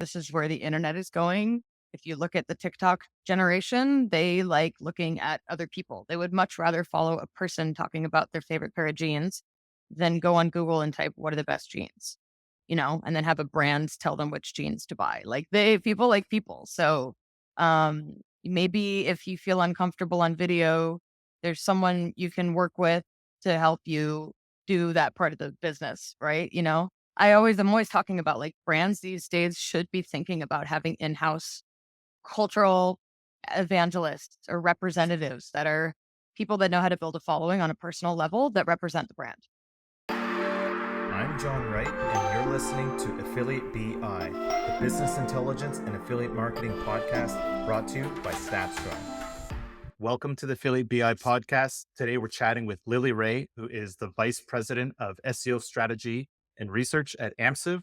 this is where the internet is going. If you look at the TikTok generation, they like looking at other people. They would much rather follow a person talking about their favorite pair of jeans than go on Google and type, what are the best jeans? And then have a brand tell them which jeans to buy. Like people like people. So maybe if you feel uncomfortable on video, there's someone you can work with to help you do that part of the business, right? I'm always talking about like brands these days should be thinking about having in-house cultural evangelists or representatives that are people that know how to build a following on a personal level that represent the brand. I'm John Wright, and you're listening to Affiliate BI, the business intelligence and affiliate marketing podcast brought to you by SnapStrong. Welcome to the Affiliate BI podcast. Today we're chatting with Lily Ray, who is the Vice President of SEO Strategy and Research at AMSIV.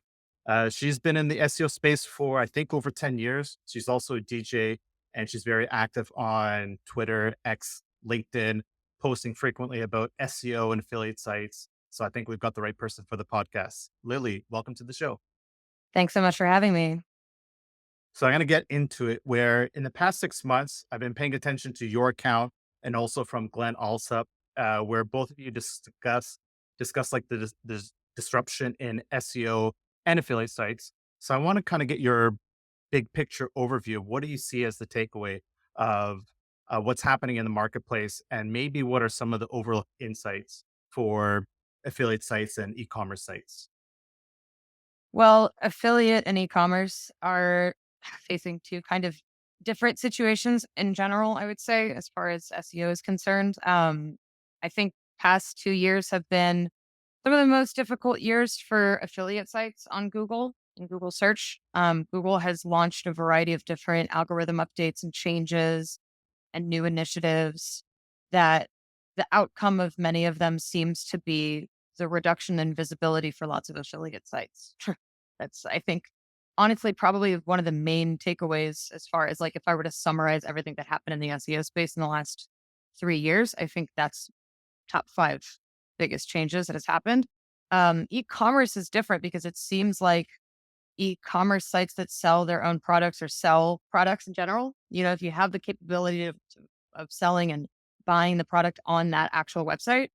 She's been in the SEO space for, I think, over 10 years. She's also a DJ, and she's very active on Twitter, X, LinkedIn, posting frequently about SEO and affiliate sites. So I think we've got the right person for the podcast. Lily, welcome to the show. Thanks so much for having me. So I'm going to get into it where in the past 6 months, I've been paying attention to your account and also from Glenn Alsop, where both of you discuss like the disruption in SEO and affiliate sites. So I want to kind of get your big picture overview. What do you see as the takeaway of what's happening in the marketplace, and maybe what are some of the overlooked insights for affiliate sites and e-commerce sites? Well, affiliate and e-commerce are facing two kind of different situations in general, I would say, as far as SEO is concerned. I think past 2 years have been some of the most difficult years for affiliate sites on Google in Google search. Google has launched a variety of different algorithm updates and changes and new initiatives that the outcome of many of them seems to be the reduction in visibility for lots of affiliate sites. That's, I think, honestly, probably one of the main takeaways as far as like if I were to summarize everything that happened in the SEO space in the last 3 years, I think that's top five biggest changes that has happened. E-commerce is different because it seems like e-commerce sites that sell their own products or sell products in general. If you have the capability of selling and buying the product on that actual website,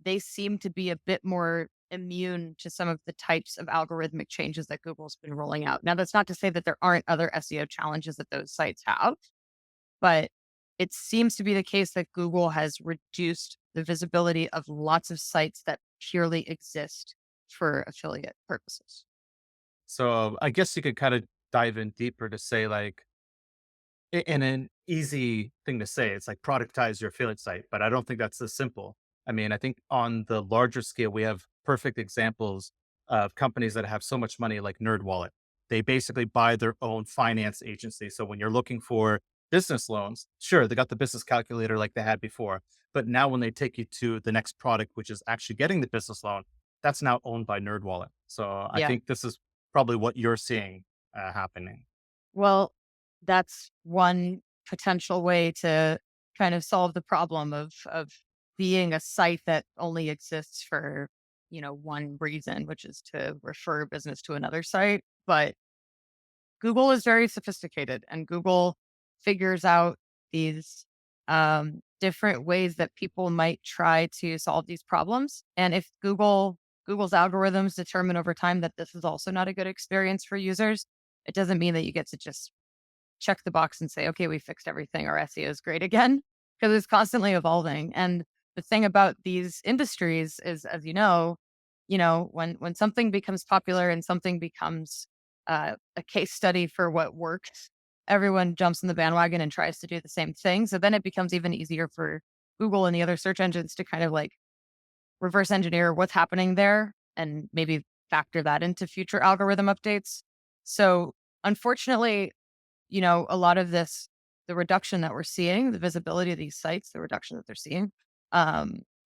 they seem to be a bit more immune to some of the types of algorithmic changes that Google's been rolling out. Now, that's not to say that there aren't other SEO challenges that those sites have, but it seems to be the case that Google has reduced the visibility of lots of sites that purely exist for affiliate purposes. So I guess you could kind of dive in deeper to say like, in an easy thing to say, it's like productize your affiliate site, but I don't think that's as simple. I mean, I think on the larger scale, we have perfect examples of companies that have so much money like NerdWallet. They basically buy their own finance agency. So when you're looking for business loans, sure, they got the business calculator like they had before. But now when they take you to the next product, which is actually getting the business loan, that's now owned by NerdWallet. So I Yeah. think this is probably what you're seeing happening. Well, that's one potential way to kind of solve the problem of being a site that only exists for, one reason, which is to refer business to another site. But Google is very sophisticated and Google figures out these different ways that people might try to solve these problems. And if Google's algorithms determine over time that this is also not a good experience for users, it doesn't mean that you get to just check the box and say, okay, we fixed everything. Our SEO is great again, because it's constantly evolving. And the thing about these industries is, as when something becomes popular and something becomes a case study for what works, everyone jumps in the bandwagon and tries to do the same thing. So then it becomes even easier for Google and the other search engines to kind of like reverse engineer what's happening there and maybe factor that into future algorithm updates. So unfortunately, a lot of this, the reduction that we're seeing, the visibility of these sites, the reduction that they're seeing,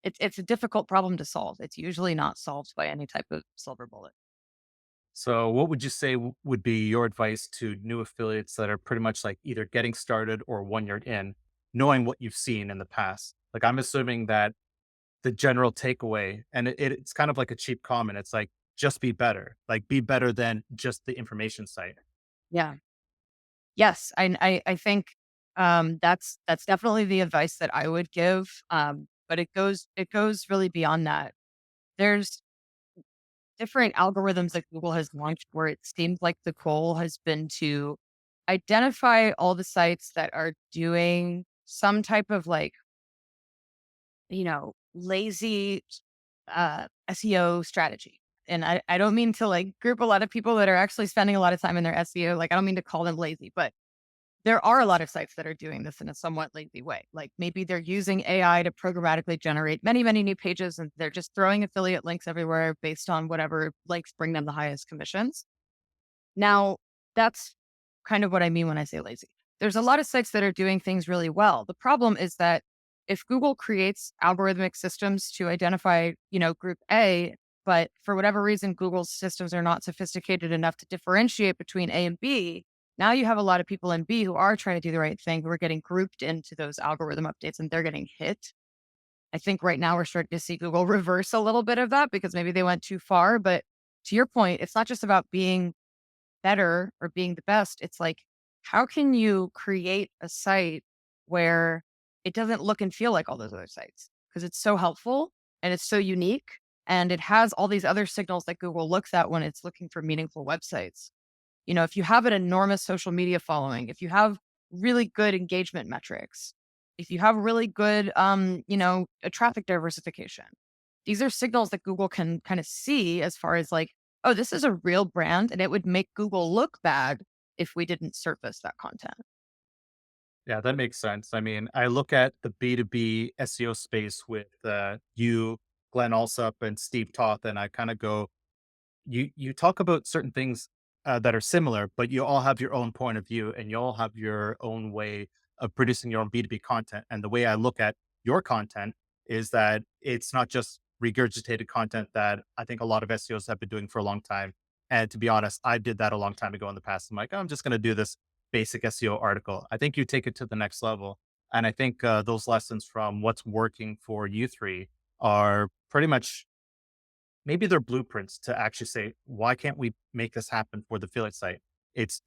it's a difficult problem to solve. It's usually not solved by any type of silver bullet. So, what would you say would be your advice to new affiliates that are pretty much like either getting started or 1 year in, knowing what you've seen in the past? Like, I'm assuming that the general takeaway, and it's kind of like a cheap comment. It's like just be better, like be better than just the information site. Yeah. Yes, I think, that's definitely the advice that I would give, but it goes really beyond that. There's different algorithms that Google has launched where it seems like the goal has been to identify all the sites that are doing some type of like, lazy SEO strategy. And I don't mean to like group a lot of people that are actually spending a lot of time in their SEO. Like, I don't mean to call them lazy, but there are a lot of sites that are doing this in a somewhat lazy way. Like maybe they're using AI to programmatically generate many, many new pages and they're just throwing affiliate links everywhere based on whatever links bring them the highest commissions. Now, that's kind of what I mean when I say lazy. There's a lot of sites that are doing things really well. The problem is that if Google creates algorithmic systems to identify, group A, but for whatever reason, Google's systems are not sophisticated enough to differentiate between A and B, now you have a lot of people in B who are trying to do the right thing, who are getting grouped into those algorithm updates and they're getting hit. I think right now we're starting to see Google reverse a little bit of that because maybe they went too far. But to your point, it's not just about being better or being the best. It's like, how can you create a site where it doesn't look and feel like all those other sites? Because it's so helpful and it's so unique and it has all these other signals that Google looks at when it's looking for meaningful websites. If you have an enormous social media following, if you have really good engagement metrics, if you have really good, a traffic diversification, these are signals that Google can kind of see as far as like, oh, this is a real brand and it would make Google look bad if we didn't surface that content. Yeah, that makes sense. I mean, I look at the B2B SEO space with you, Glenn Alsop, and Steve Toth, and I kind of go, you talk about certain things that are similar, but you all have your own point of view and you all have your own way of producing your own B2B content. And the way I look at your content is that it's not just regurgitated content that I think a lot of SEOs have been doing for a long time. And to be honest, I did that a long time ago in the past. I'm like, "Oh, I'm just going to do this basic SEO article." I think you take it to the next level. And I think those lessons from what's working for you three are pretty much maybe they're blueprints to actually say, why can't we make this happen for the affiliate site? It's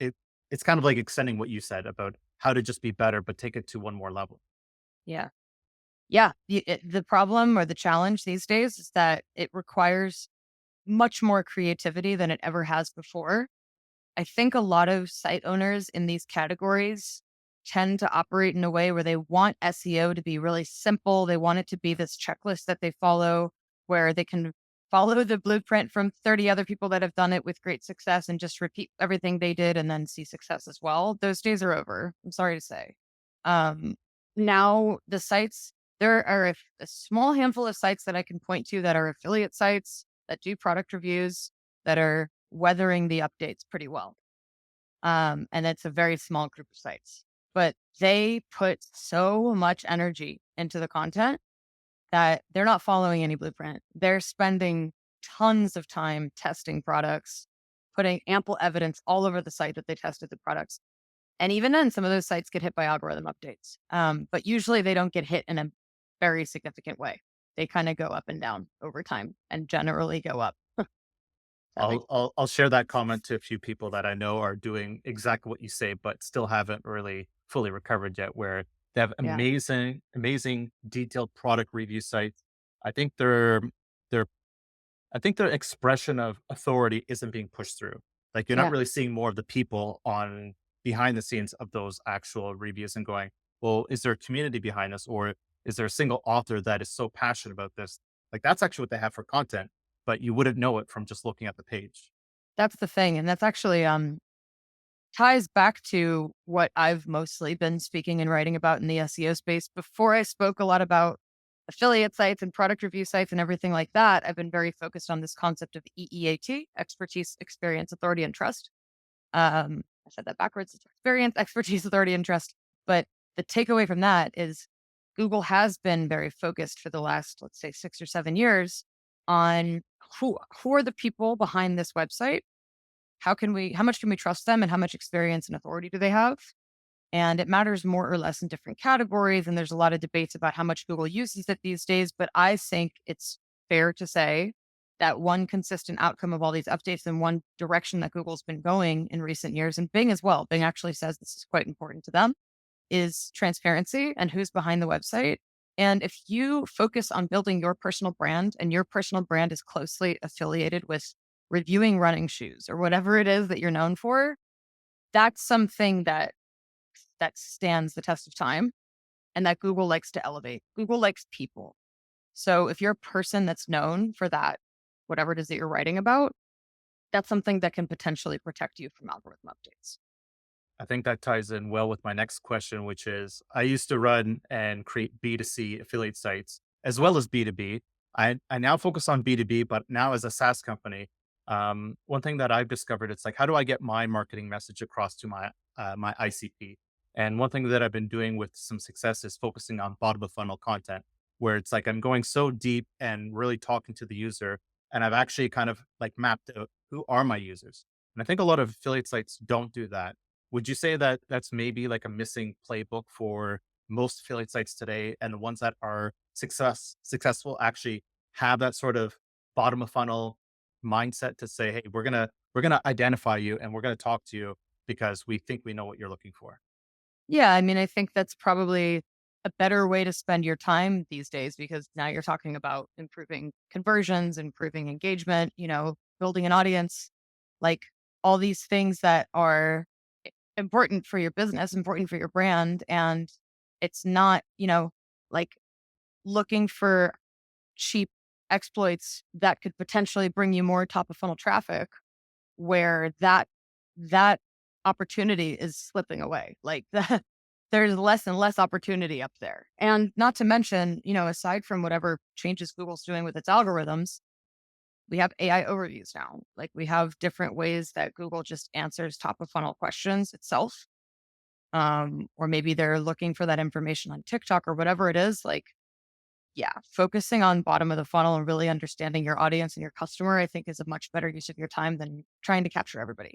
kind of like extending what you said about how to just be better, but take it to one more level. Yeah. Yeah. The problem or the challenge these days is that it requires much more creativity than it ever has before. I think a lot of site owners in these categories tend to operate in a way where they want SEO to be really simple. They want it to be this checklist that they follow where they can follow the blueprint from 30 other people that have done it with great success and just repeat everything they did and then see success as well. Those days are over. I'm sorry to say. Um, Now the sites, there are a small handful of sites that I can point to that are affiliate sites that do product reviews that are weathering the updates pretty well. And it's a very small group of sites, but they put so much energy into the content that they're not following any blueprint. They're spending tons of time testing products, putting ample evidence all over the site that they tested the products. And even then, some of those sites get hit by algorithm updates. But usually they don't get hit in a very significant way. They kind of go up and down over time and generally go up. That makes I'll share that comment to a few people that I know are doing exactly what you say, but still haven't really fully recovered yet. Where they have yeah. amazing detailed product review sites. I think their I think their expression of authority isn't being pushed through. Like you're not Yeah. really seeing more of the people on behind the scenes of those actual reviews and going, well, is there a community behind this, or is there a single author that is so passionate about this? Like that's actually what they have for content, but you wouldn't know it from just looking at the page. That's the thing. And that's actually ties back to what I've mostly been speaking and writing about in the SEO space. Before I spoke a lot about affiliate sites and product review sites and everything like that, I've been very focused on this concept of EEAT, expertise, experience, authority, and trust. I said that backwards. It's experience, expertise, authority, and trust. But the takeaway from that is Google has been very focused for the last, let's say, 6 or 7 years on who are the people behind this website. How much can we trust them and how much experience and authority do they have? And it matters more or less in different categories. And there's a lot of debates about how much Google uses it these days. But I think it's fair to say that one consistent outcome of all these updates in one direction that Google's been going in recent years, and Bing as well. Bing actually says this is quite important to them, is transparency and who's behind the website. And if you focus on building your personal brand and your personal brand is closely affiliated with reviewing running shoes or whatever it is that you're known for, that's something that stands the test of time and that Google likes to elevate. Google likes people. So if you're a person that's known for that, whatever it is that you're writing about, that's something that can potentially protect you from algorithm updates. I think that ties in well with my next question, which is I used to run and create B2C affiliate sites as well as B2B. I now focus on B2B, but now as a SaaS company, one thing that I've discovered, it's like, how do I get my marketing message across to my ICP? And one thing that I've been doing with some success is focusing on bottom of funnel content, where it's like I'm going so deep and really talking to the user. And I've actually kind of like mapped out who are my users. And I think a lot of affiliate sites don't do that. Would you say that that's maybe like a missing playbook for most affiliate sites today, and the ones that are successful actually have that sort of bottom of funnel mindset to say, "Hey, we're gonna identify you and we're gonna talk to you because we think we know what you're looking for." Yeah, I mean, I think that's probably a better way to spend your time these days because now you're talking about improving conversions, improving engagement, building an audience, like all these things that are important for your business, important for your brand. And it's not, like looking for cheap exploits that could potentially bring you more top of funnel traffic where that opportunity is slipping away. Like that there's less and less opportunity up there. And not to mention, aside from whatever changes Google's doing with its algorithms, we have AI overviews now. Like we have different ways that Google just answers top of funnel questions itself. Or maybe they're looking for that information on TikTok or whatever it is. Like, yeah, focusing on bottom of the funnel and really understanding your audience and your customer, I think is a much better use of your time than trying to capture everybody.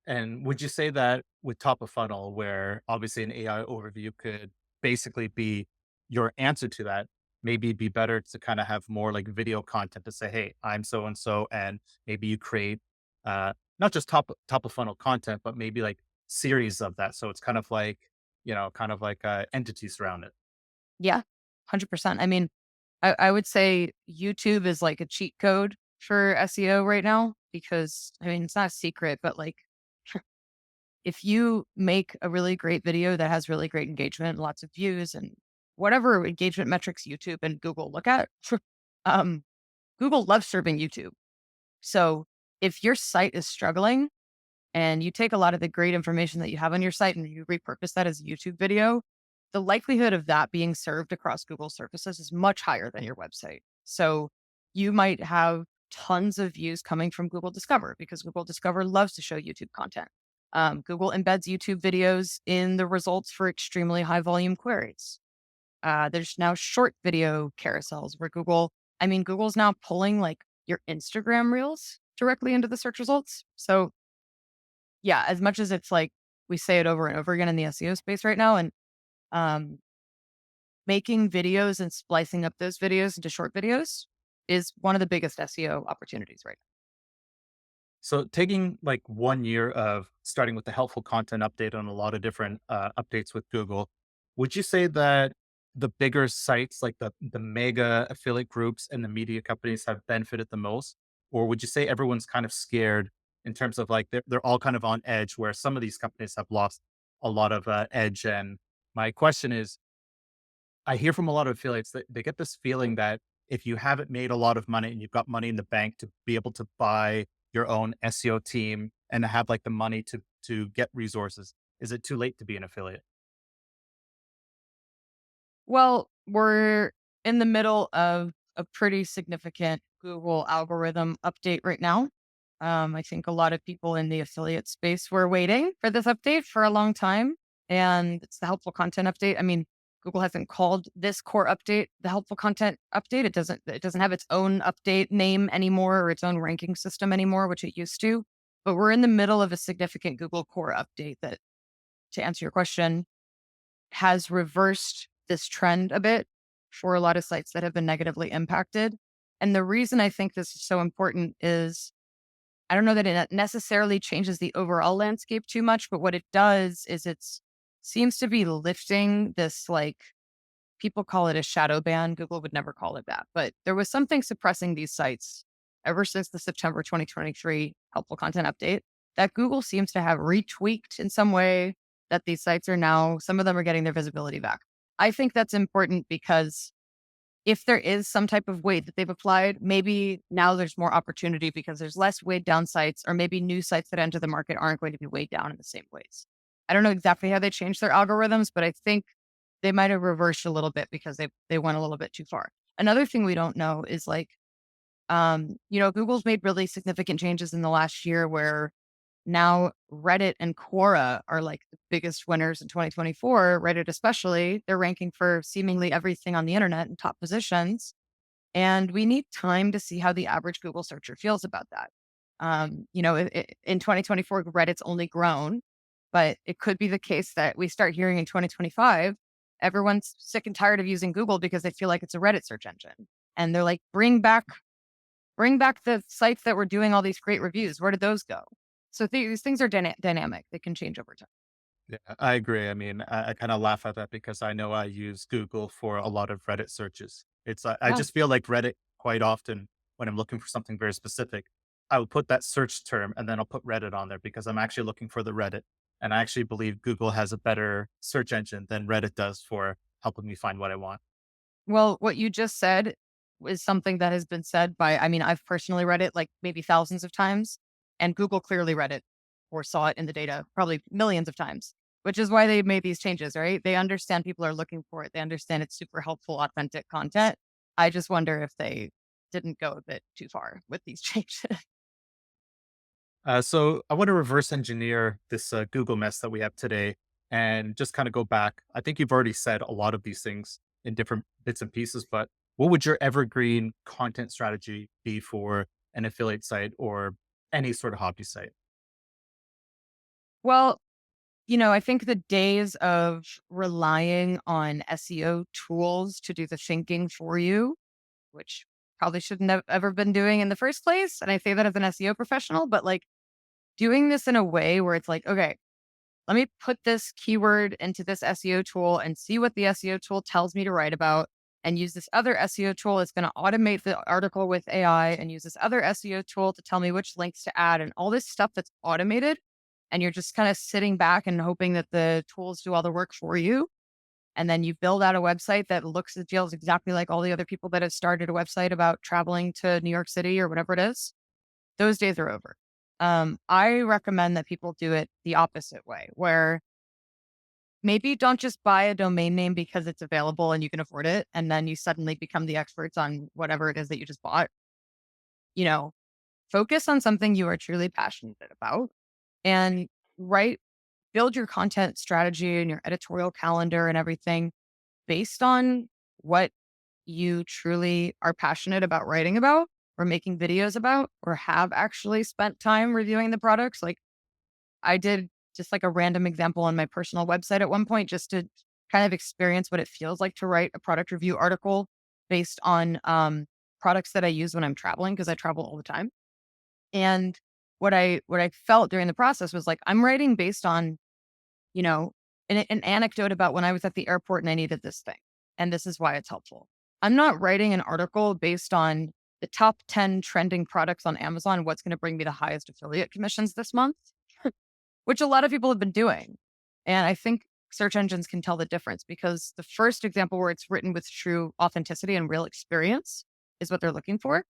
And would you say that with top of funnel, where obviously an AI overview could basically be your answer to that, maybe it'd be better to kind of have more like video content to say, "Hey, I'm so and so," and maybe you create not just top of funnel content, but maybe like series of that. So it's kind of like kind of like entities around it. Yeah, 100%. I mean, I would say YouTube is like a cheat code for SEO right now because I mean, it's not a secret, but like if you make a really great video that has really great engagement, lots of views, and whatever engagement metrics YouTube and Google look at, um, Google loves serving YouTube. So if your site is struggling and you take a lot of the great information that you have on your site and you repurpose that as a YouTube video, the likelihood of that being served across Google surfaces is much higher than your website. So you might have tons of views coming from Google Discover because Google Discover loves to show YouTube content. Google embeds YouTube videos in the results for extremely high volume queries. There's now short video carousels where Google's now pulling like your Instagram reels directly into the search results. So yeah, as much as it's like we say it over and over again in the SEO space right now, and um, making videos and splicing up those videos into short videos is one of the biggest SEO opportunities right So taking like 1 year of starting with the helpful content update on a lot of different updates with Google, would you say that the bigger sites like the mega affiliate groups and the media companies have benefited the most? Or would you say everyone's kind of scared in terms of like they're all kind of on edge where some of these companies have lost a lot of edge? And my question is, I hear from a lot of affiliates that they get this feeling that if you haven't made a lot of money and you've got money in the bank to be able to buy your own SEO team and to have like the money to get resources, is it too late to be an affiliate? Well, we're in the middle of a pretty significant Google algorithm update right now. I think a lot of people in the affiliate space were waiting for this update for a long time, and it's the helpful content update. I mean, Google hasn't called this core update the helpful content update. It doesn't have its own update name anymore or its own ranking system anymore, which it used to. But we're in the middle of a significant Google core update that, to answer your question, has reversed this trend a bit for a lot of sites that have been negatively impacted. And the reason I think this is so important is I don't know that it necessarily changes the overall landscape too much, but what it does is it's seems to be lifting this like people call it a shadow ban. Google would never call it that, but there was something suppressing these sites ever since the September 2023 helpful content update that Google seems to have retweaked in some way that these sites are now, some of them are getting their visibility back. I think that's important because if there is some type of weight that they've applied, maybe now there's more opportunity because there's less weighed down sites, or maybe new sites that enter the market aren't going to be weighed down in the same ways. I don't know exactly how they changed their algorithms, but I think they might have reversed a little bit because they went a little bit too far. Another thing we don't know is like, Google's made really significant changes in the last year where now Reddit and Quora are like the biggest winners in 2024. Reddit, especially, they're ranking for seemingly everything on the internet in top positions. And we need time to see how the average Google searcher feels about that. In 2024, Reddit's only grown, but it could be the case that we start hearing in 2025, everyone's sick and tired of using Google because they feel like it's a Reddit search engine. And they're like, bring back the sites that were doing all these great reviews. Where did those go? So these things are dynamic. They can change over time. Yeah, I agree. I mean, I kind of laugh at that because I know I use Google for a lot of Reddit searches. I Yeah. just feel like Reddit quite often when I'm looking for something very specific, I will put that search term and then I'll put Reddit on there because I'm actually looking for the Reddit. And I actually believe Google has a better search engine than Reddit does for helping me find what I want. Well, what you just said is something that has been said by, I mean, I've personally read it like maybe thousands of times, and Google clearly read it or saw it in the data probably millions of times, which is why they made these changes, right? They understand people are looking for it. They understand it's super helpful, authentic content. I just wonder if they didn't go a bit too far with these changes. So I want to reverse engineer this Google mess that we have today and just kind of go back. I think you've already said a lot of these things in different bits and pieces, but what would your evergreen content strategy be for an affiliate site or any sort of hobby site? Well, I think the days of relying on SEO tools to do the thinking for you, which probably shouldn't have ever been doing in the first place. And I say that as an SEO professional, but like doing this in a way where it's like, okay, let me put this keyword into this SEO tool and see what the SEO tool tells me to write about, and use this other SEO tool. It's going to automate the article with AI and use this other SEO tool to tell me which links to add and all this stuff that's automated. And you're just kind of sitting back and hoping that the tools do all the work for you. And then you build out a website that looks and feels exactly like all the other people that have started a website about traveling to New York City or whatever it is. Those days are over. I recommend that people do it the opposite way, where maybe don't just buy a domain name because it's available and you can afford it. And then you suddenly become the experts on whatever it is that you just bought. You know, focus on something you are truly passionate about and write, build your content strategy and your editorial calendar and everything based on what you truly are passionate about writing about or making videos about or have actually spent time reviewing the products. Like I did just like a random example on my personal website at one point just to kind of experience what it feels like to write a product review article based on products that I use when I'm traveling because I travel all the time. And what I felt during the process was like I'm writing based on, you know, an anecdote about when I was at the airport and I needed this thing. And this is why it's helpful. I'm not writing an article based on the top 10 trending products on Amazon, what's going to bring me the highest affiliate commissions this month, which a lot of people have been doing. And I think search engines can tell the difference because the first example where it's written with true authenticity and real experience is what they're looking for,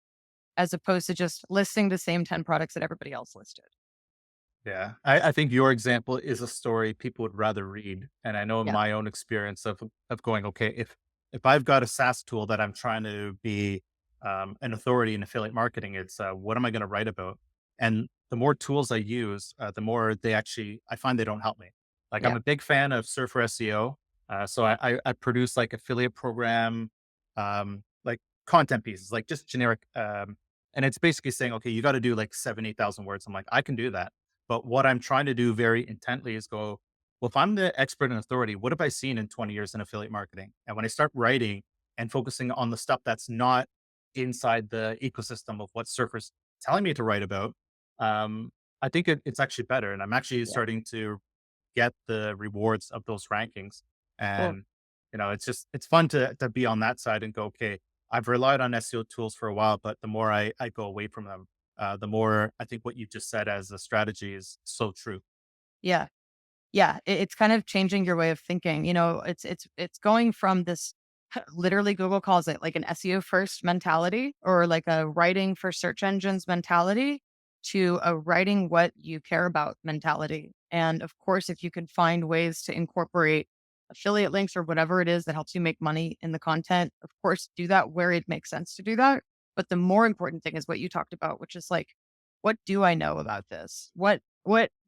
as opposed to just listing the same 10 products that everybody else listed. Yeah, I think your example is a story people would rather read. And I know in Yeah. my own experience of going, okay, if I've got a SaaS tool that I'm trying to be an authority in affiliate marketing, it's what am I going to write about? And the more tools I use, the more they actually I find they don't help me. Like I'm Yeah. a big fan of Surfer SEO, so I produce like affiliate program, like content pieces, like just generic, and it's basically saying, okay, you got to do like 7, 8,000 words. I'm like, I can do that, but what I'm trying to do very intently is go, well, if I'm the expert and authority, what have I seen in 20 years in affiliate marketing? And when I start writing and focusing on the stuff that's not inside the ecosystem of what Surfer's telling me to write about, um, I think it's actually better. And I'm actually Yeah. starting to get the rewards of those rankings. Cool. And, it's fun to be on that side and go, okay, I've relied on SEO tools for a while, but the more I go away from them, the more I think what you just said as a strategy is so true. Yeah. Yeah, it's kind of changing your way of thinking. It's going from this literally Google calls it like an SEO first mentality or like a writing for search engines mentality to a writing what you care about mentality. And of course, if you can find ways to incorporate affiliate links or whatever it is that helps you make money in the content, of course, do that where it makes sense to do that. But the more important thing is what you talked about, which is like, what do I know about this? What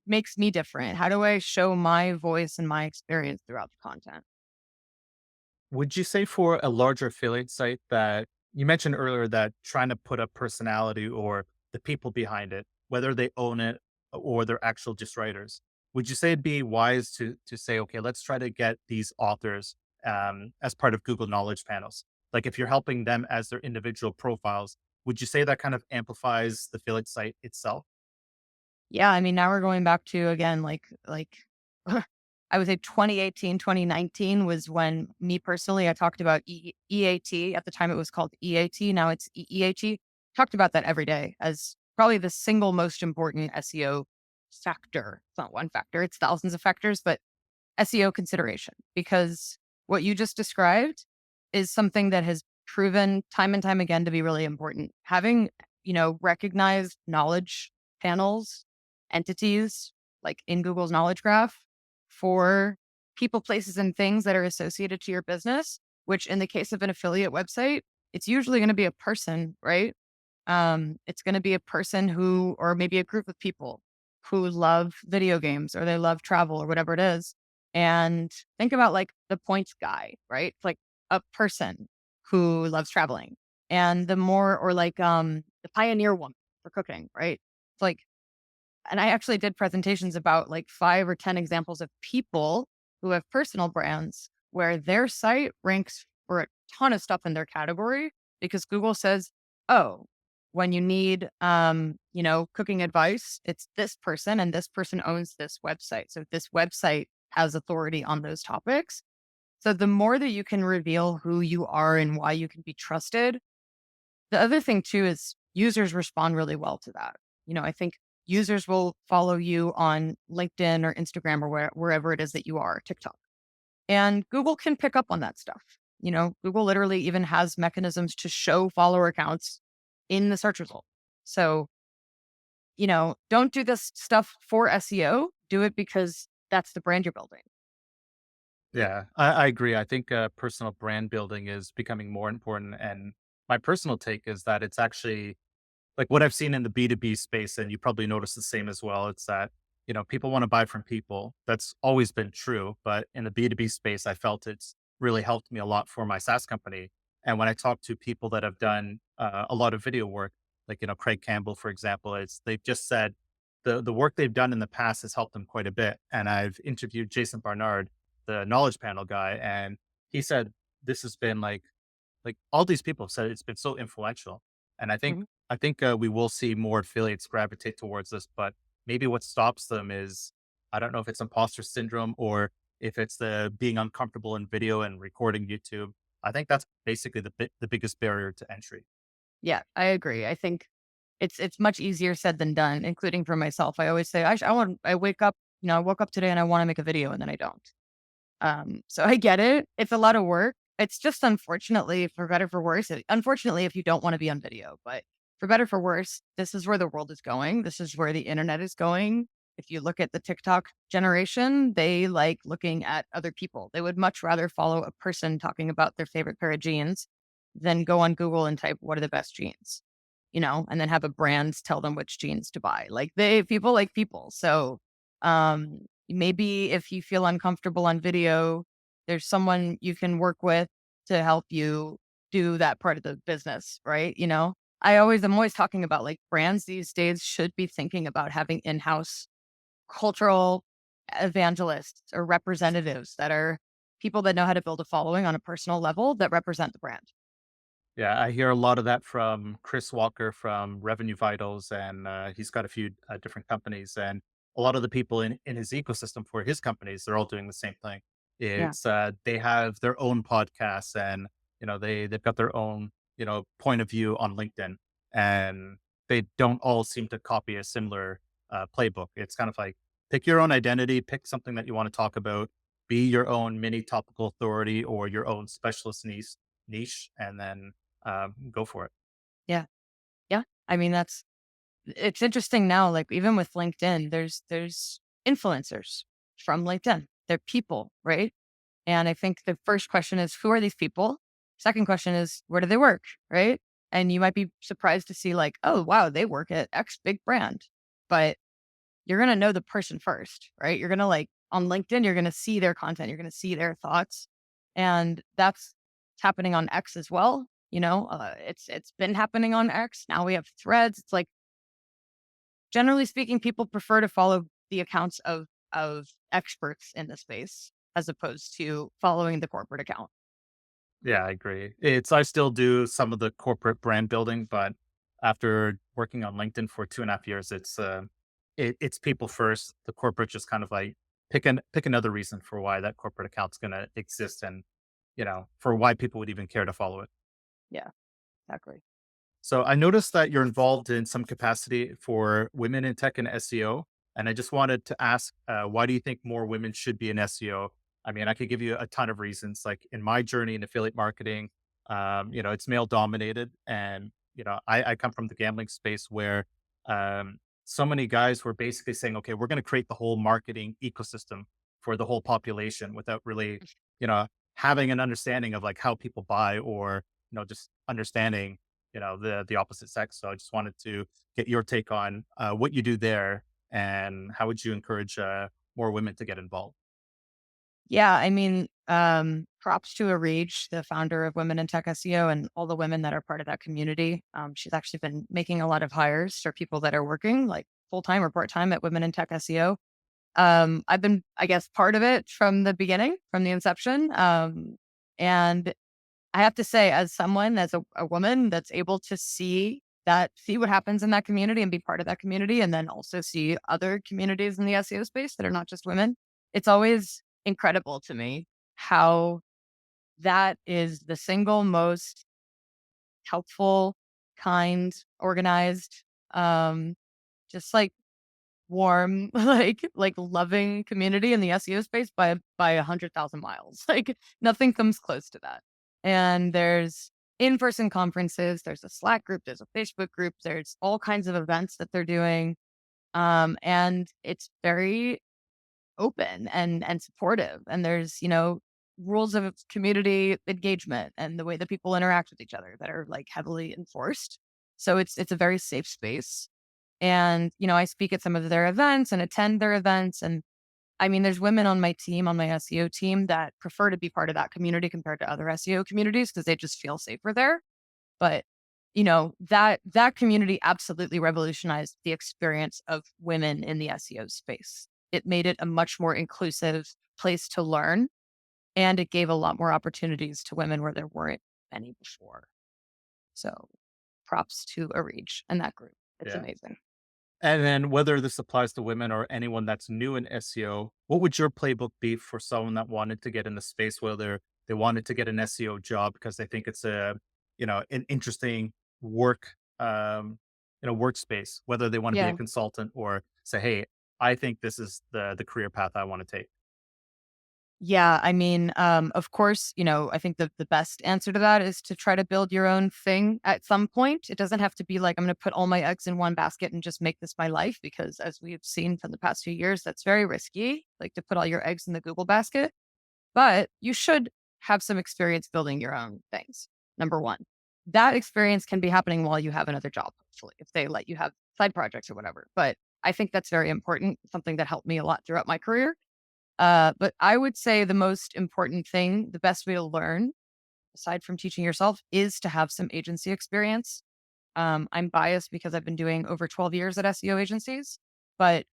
makes me different? How do I show my voice and my experience throughout the content? Would you say for a larger affiliate site that you mentioned earlier that trying to put a personality or the people behind it, whether they own it or they're actual just writers, would you say it'd be wise to say, okay, let's try to get these authors as part of Google Knowledge panels? Like if you're helping them as their individual profiles, would you say that kind of amplifies the affiliate site itself? Yeah, I mean, now we're going back to again, like I would say 2018, 2019 was when me personally, I talked about EAT. At the time it was called EAT. Now it's EAT. Talked about that every day as probably the single most important SEO factor. It's not one factor, it's thousands of factors, but SEO consideration because what you just described is something that has proven time and time again to be really important. Having, recognized knowledge panels, entities like in Google's knowledge graph for people, places, and things that are associated to your business, which in the case of an affiliate website, it's usually going to be a person, right? It's going to be a person who, or maybe a group of people who love video games or they love travel or whatever it is. And think about like the points guy, right? It's like a person who loves traveling. And the more, or like the pioneer woman for cooking, right? It's like, and I actually did presentations about like 5 or 10 examples of people who have personal brands where their site ranks for a ton of stuff in their category because Google says, oh, when you need, cooking advice, it's this person and this person owns this website. So this website has authority on those topics. So the more that you can reveal who you are and why you can be trusted, the other thing too is users respond really well to that. I think users will follow you on LinkedIn or Instagram or wherever it is that you are, TikTok. And Google can pick up on that stuff. Google literally even has mechanisms to show follower accounts in the search result. So, don't do this stuff for SEO. Do it because that's the brand you're building. Yeah, I agree. I think personal brand building is becoming more important. And my personal take is that it's actually like what I've seen in the B2B space, and you probably noticed the same as well. It's that, people want to buy from people. That's always been true. But in the B2B space, I felt it's really helped me a lot for my SaaS company. And when I talk to people that have done a lot of video work, like, Craig Campbell, for example, they've just said the work they've done in the past has helped them quite a bit. And I've interviewed Jason Barnard, the knowledge panel guy, and he said this has been like all these people have said it's been so influential. And Mhm. I think we will see more affiliates gravitate towards this, but maybe what stops them is I don't know if it's imposter syndrome or if it's the being uncomfortable in video and recording YouTube. I think that's basically the biggest barrier to entry. Yeah, I agree. I think it's much easier said than done, including for myself. I always say I wake up, I woke up today and I want to make a video and then I don't. So I get it. It's a lot of work. It's just unfortunately, for better for worse, unfortunately, if you don't want to be on video, but for better for worse, this is where the world is going. This is where the internet is going. If you look at the TikTok generation, they like looking at other people. They would much rather follow a person talking about their favorite pair of jeans than go on Google and type, what are the best jeans? And then have a brand tell them which jeans to buy. Like people like people. So, maybe if you feel uncomfortable on video, there's someone you can work with to help you do that part of the business, right? I'm always talking about like brands these days should be thinking about having in-house cultural evangelists or representatives that are people that know how to build a following on a personal level that represent the brand. Yeah, I hear a lot of that from Chris Walker from Revenue Vitals, and he's got a few different companies. And a lot of the people in his ecosystem for his companies, they're all doing the same thing. Yeah. It's they have their own podcasts, and they've got their own point of view on LinkedIn, and they don't all seem to copy a similar playbook. It's kind of like pick your own identity, pick something that you want to talk about, be your own mini topical authority or your own specialist niche, and then go for it. Yeah. Yeah. I mean, it's interesting now, like even with LinkedIn, there's influencers from LinkedIn. They're people, right? And I think the first question is, who are these people? Second question is, where do they work? Right. And you might be surprised to see, like, oh, wow, they work at X big brand. But you're going to know the person first, right? You're going to, like, on LinkedIn, you're going to see their content, you're going to see their thoughts. And that's happening on X as well. It's been happening on X. Now we have threads. It's like, generally speaking, people prefer to follow the accounts of experts in the space as opposed to following the corporate account. Yeah, I agree. I still do some of the corporate brand building, but after working on LinkedIn for 2.5 years, it's people first. The corporate just kind of like pick another reason for why that corporate account's going to exist, and for why people would even care to follow it. Yeah, exactly. So I noticed that you're involved in some capacity for women in tech and SEO. And I just wanted to ask, why do you think more women should be in SEO? I mean, I could give you a ton of reasons. Like in my journey in affiliate marketing, it's male dominated. And, I come from the gambling space where so many guys were basically saying, okay, we're going to create the whole marketing ecosystem for the whole population without really, you know, having an understanding of like how people buy or, just understanding the opposite sex. So I just wanted to get your take on what you do there and how would you encourage more women to get involved. Yeah, I mean, props to Arij, the founder of Women in Tech SEO, and all the women that are part of that community. She's actually been making a lot of hires for people that are working like full time or part time at Women in Tech SEO. I've been, I guess, part of it from the beginning, from the inception. And I have to say, as someone, as a woman that's able to see what happens in that community and be part of that community, and then also see other communities in the SEO space that are not just women, it's always incredible to me how that is the single most helpful, kind, organized, um, just like warm, like loving community in the SEO space by 100,000 miles. Like nothing comes close to that. And there's in-person conferences, there's a Slack group, there's a Facebook group, there's all kinds of events that they're doing. And it's very open and supportive. And there's, rules of community engagement and the way that people interact with each other that are like heavily enforced. So it's a very safe space. And, I speak at some of their events and attend their events. And I mean, there's women on my team, on my SEO team, that prefer to be part of that community compared to other SEO communities because they just feel safer there. But, that community absolutely revolutionized the experience of women in the SEO space. It made it a much more inclusive place to learn, and it gave a lot more opportunities to women where there weren't any before. So props to Arij and that group. It's Yeah. amazing. And then whether this applies to women or anyone that's new in SEO, what would your playbook be for someone that wanted to get in the space, whether they wanted to get an SEO job because they think it's an interesting work, workspace, whether they want to be a Yeah. consultant or say, hey, I think this is the career path I want to take. Yeah, I mean, of course, I think the best answer to that is to try to build your own thing at some point. It doesn't have to be like I'm going to put all my eggs in one basket and just make this my life, because as we've seen from the past few years, that's very risky, like to put all your eggs in the Google basket. But you should have some experience building your own things. Number one, that experience can be happening while you have another job, hopefully, if they let you have side projects or whatever. But I think that's very important, something that helped me a lot throughout my career. But I would say the most important thing, the best way to learn, aside from teaching yourself, is to have some agency experience. I'm biased because I've been doing over 12 years at SEO agencies, but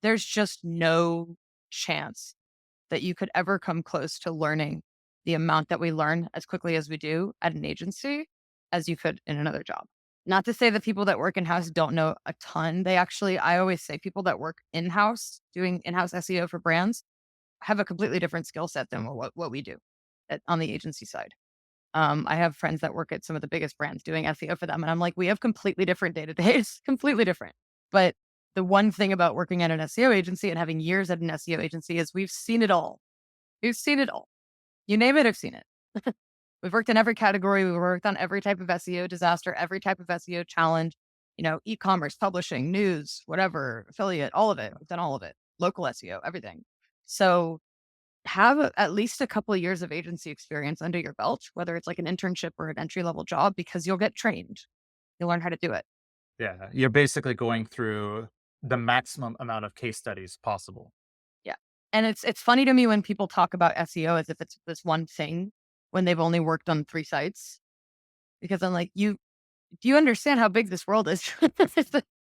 there's just no chance that you could ever come close to learning the amount that we learn as quickly as we do at an agency as you could in another job. Not to say that people that work in house don't know a ton. They actually, I always say, people that work in house doing in house SEO for brands have a completely different skill set than what we do on the agency side. I have friends that work at some of the biggest brands doing SEO for them. And I'm like, we have completely different day to days, completely different. But the one thing about working at an SEO agency and having years at an SEO agency is we've seen it all. We've seen it all. You name it, I've seen it. We've worked in every category. We've worked on every type of SEO disaster, every type of SEO challenge, e-commerce, publishing, news, whatever, affiliate, all of it. We've done all of it. Local SEO, everything. So have at least a couple of years of agency experience under your belt, whether it's like an internship or an entry level job, because you'll get trained. You'll learn how to do it. Yeah. You're basically going through the maximum amount of case studies possible. Yeah. And it's funny to me when people talk about SEO as if it's this one thing when they've only worked on 3 sites, because I'm like, do you understand how big this world is?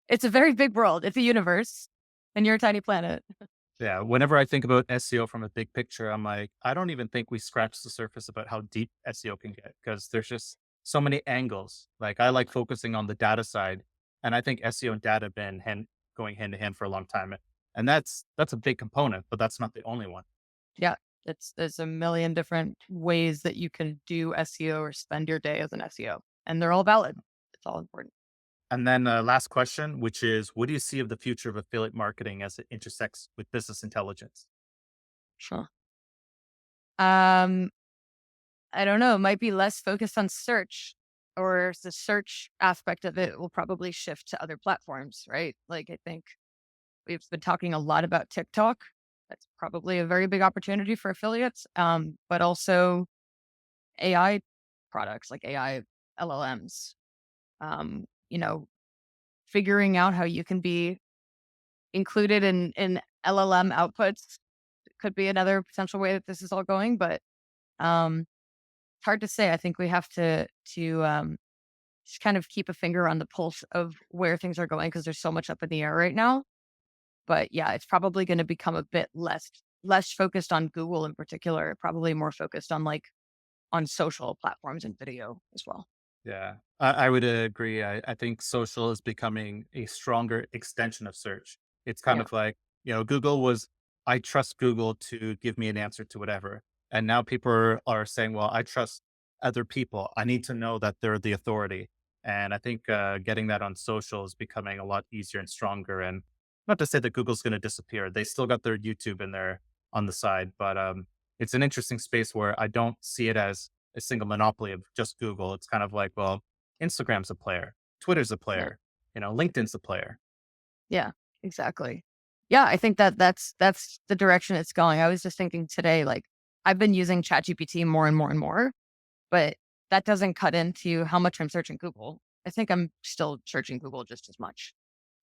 It's a very big world. It's a universe and you're a tiny planet. Yeah. Whenever I think about SEO from a big picture, I'm like, I don't even think we scratched the surface about how deep SEO can get because there's just so many angles. Like I like focusing on the data side, and I think SEO and data have been going hand in hand for a long time, and that's a big component, but that's not the only one. Yeah. There's a million different ways that you can do SEO or spend your day as an SEO, and they're all valid. It's all important. And then last question, which is, what do you see of the future of affiliate marketing as it intersects with business intelligence? Sure. Um, I don't know. It might be less focused on search, or the search aspect of it will probably shift to other platforms, right? Like I think we've been talking a lot about TikTok. That's probably a very big opportunity for affiliates, but also AI products like AI LLMs. Um, you know, figuring out how you can be included in LLM outputs could be another potential way that this is all going. But it's hard to say. I think we have to just kind of keep a finger on the pulse of where things are going because there's so much up in the air right now. But yeah, it's probably going to become a bit less focused on Google in particular, probably more focused on on social platforms and video as well. Yeah, I would agree. I think social is becoming a stronger extension of search. It's kind Yeah. of like, Google was, I trust Google to give me an answer to whatever. And now people are saying, well, I trust other people. I need to know that they're the authority. And I think getting that on social is becoming a lot easier and stronger. And not to say that Google's going to disappear. They still got their YouTube in there on the side, but it's an interesting space where I don't see it as a single monopoly of just Google. It's kind of like, well, Instagram's a player, Twitter's a Yeah. player, LinkedIn's a player. Yeah, exactly. Yeah, I think that's the direction it's going. I was just thinking today, like I've been using ChatGPT more and more and more, but that doesn't cut into how much I'm searching Google. I think I'm still searching Google just as much.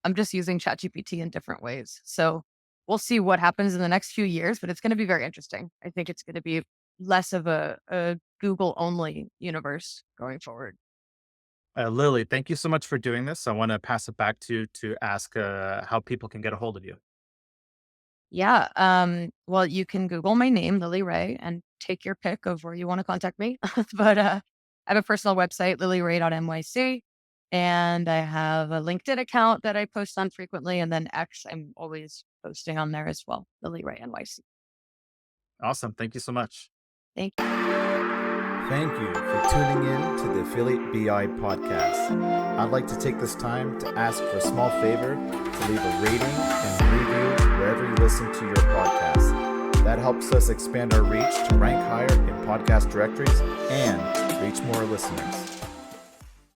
I'm just using ChatGPT in different ways. So we'll see what happens in the next few years, but it's going to be very interesting. I think it's going to be less of a Google only universe going forward. Lily, thank you so much for doing this. I want to pass it back to you to ask how people can get a hold of you. Yeah. Well, you can Google my name, Lily Ray, and take your pick of where you want to contact me. But I have a personal website, lilyray.nyc. And I have a LinkedIn account that I post on frequently. And then X, I'm always posting on there as well, Lily Ray NYC. Awesome. Thank you so much. Thank you. Thank you for tuning in to the Affiliate BI podcast. I'd like to take this time to ask for a small favor to leave a rating and review wherever you listen to your podcast. That helps us expand our reach to rank higher in podcast directories and reach more listeners.